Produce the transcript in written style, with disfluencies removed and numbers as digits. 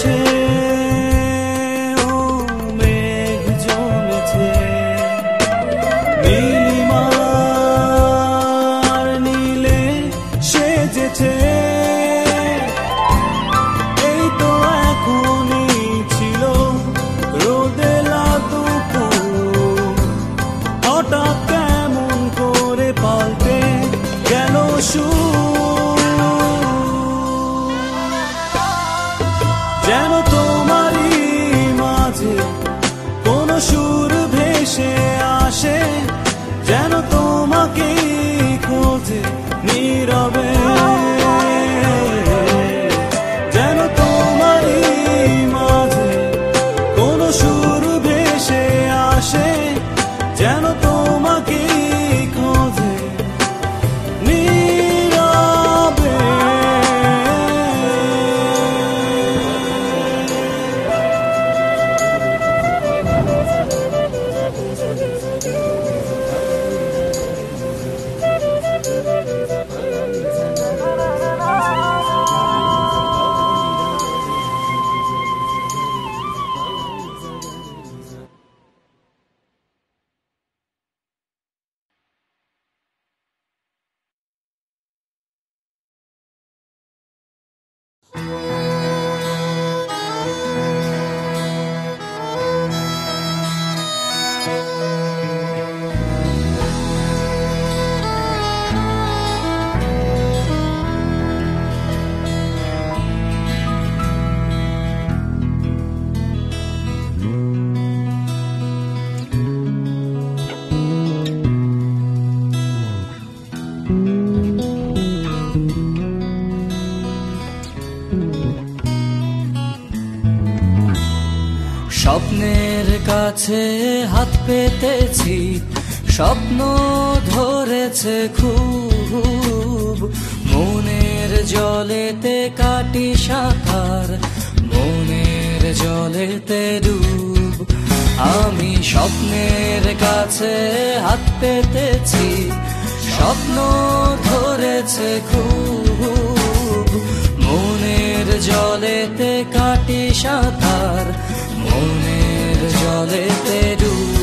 আকাশে ও মেঘ জমেছে, নীলিমার নীলে সেজেছে। এই তো এখনই ছিল রোদেলা দুপুর, হঠাৎ কেমন করে পাল্টে গেল সুর। যেন তোমারই মাঝে কোন সুর ভেসে আসে, যেন তোমাকেই খোঁজে নীরবে। যেন তোমারই মাঝে কোন সুর ভেসে আসে, যেন তোমাকেই খোঁজে নীরবে। স্বপ্নের কাছে হাত পেতেছি, স্বপ্ন ধরেছে খুব, মনের জলেতে কাটি সাঁতার, মনের জলেতে ডুব। আমি স্বপ্নের কাছে হাত পেতেছি, স্বপ্ন ধরেছে খুব, মনের জলেতে কাটি সাঁতার, মনের জলেতে ডুব।